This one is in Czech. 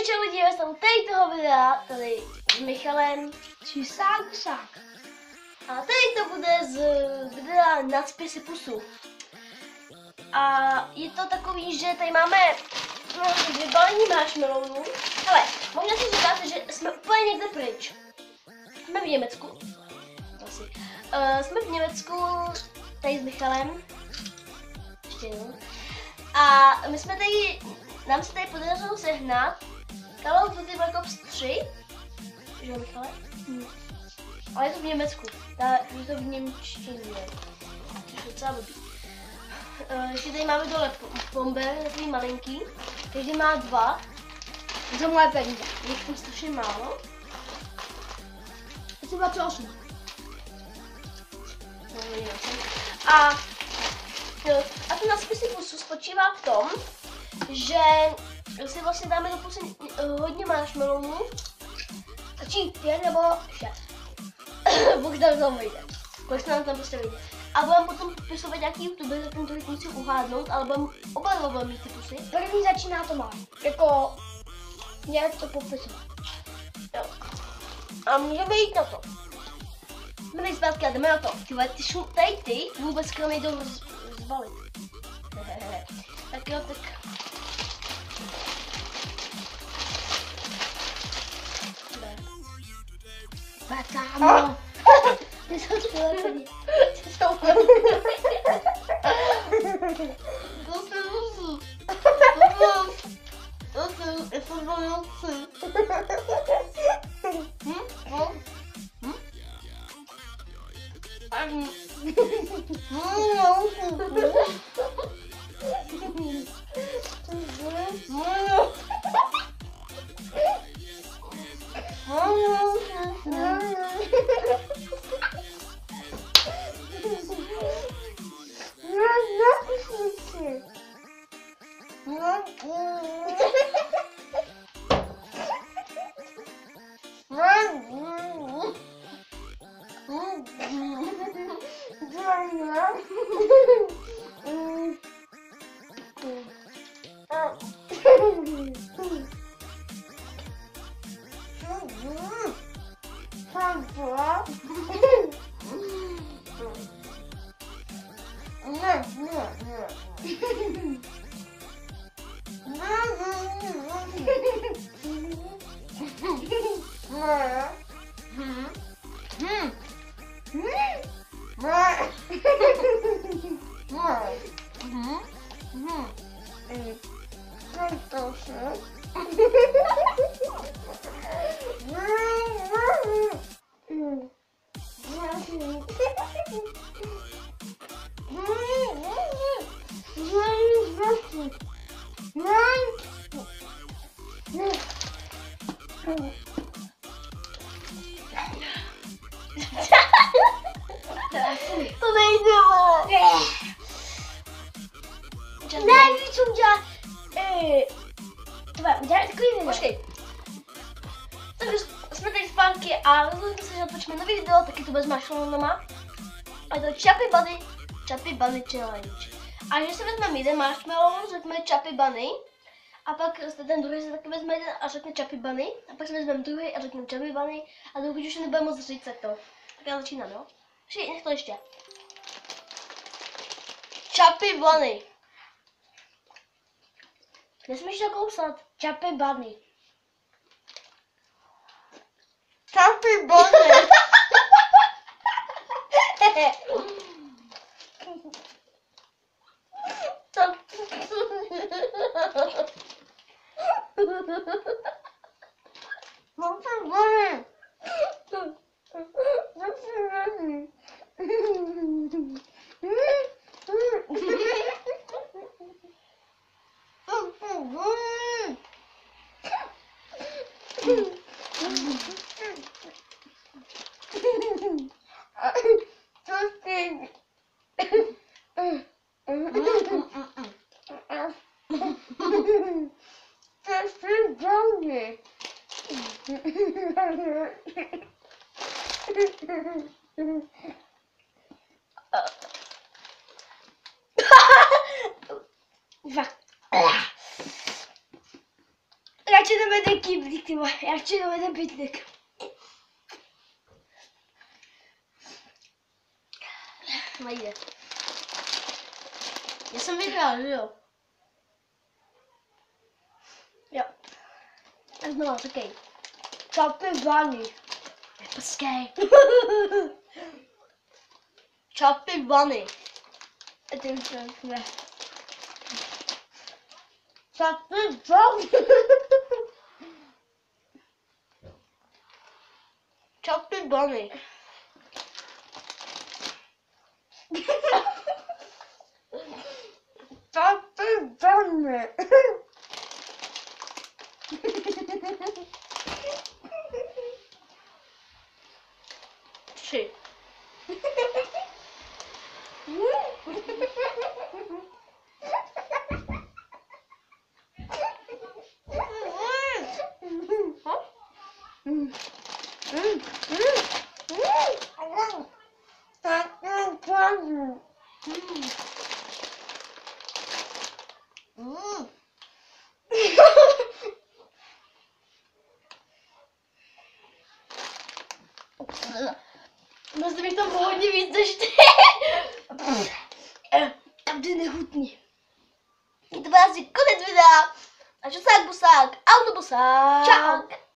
čau lidi, já jsem tady toho videa, tady s Michalem. Čusák. A tady to bude z videa Nadspisy pusu. A je to takový, že tady máme vybalení marshmallowů. Hele, možná si říkáte, že jsme úplně někde pryč. Jsme v Německu. Asi. Jsme v Německu, tady s Michalem. Ještě jednou. A my jsme tady, nám se tady podařilo sehnat Call of Duty Black Ops 3. Že jo, Michale? Ale je to v Německu. Je to v němčině. Což je docela blbý. Ještě tady máme dole bomber, takový malinký. Každý má 2. Za moje peníze. Je to strašně málo. Asi 28. A ten Nadspisy pusu spočívá v tom, že si vlastně dáme do pusy hodně marshmallowů. Stačí 5 nebo 6. Bůh tam tam vyjde. Kolik nám tam prostě vyjde. A budeme potom popisovat nějaký youtuber, za ten tolik musí uhádnout, ale budeme oba dva mít ty pusy. První začíná to má. Jako nějak to popisovat. Jo. A můžeme jít na to. Jdeme zpátky a jdeme na to. Tady ty vůbec k nám nejdou zbalit. Tak jo, tak. Kámo. Ty jsou přilepený. Ty jsou to nejde, vole. Ne, víš, co udělá. Udělá takový video. Počkej. Takže jsme tady zpátky a rozhodli se, že natočíme nový video, taky to bez marshmallowama. A je to Chubby Bunny Challenge. A že si vezmeme jeden marshmallow, řekneme Chubby Bunny. A pak ten druhý se taky vezme jeden a řekne Chubby Bunny. A pak si vezmeme druhý a řekneme Chubby Bunny. A dokud už nebude moc říct, tak to. Tak já začínám, jo? Nech to ještě. Chubby Bunny. Nesmíš to kousat. Chubby Bunny. Chubby Bunny. radši jdeme jeden kyblík, ty vole. Já radši jdeme jeden pytlík. Nejde. Já jsem vyhrál, že jo? Jo. Tak znovu, řekej. Čapy vany. Počkej. Čapy vany. A ty už to ne. Čapy vany. Čapy vany. Čapy vany. 3. Myslím, že tam bylo hodně víc než ty. Tam ty nechutný. To byl asi konec videa. A čusák busák, autobusák. Čau.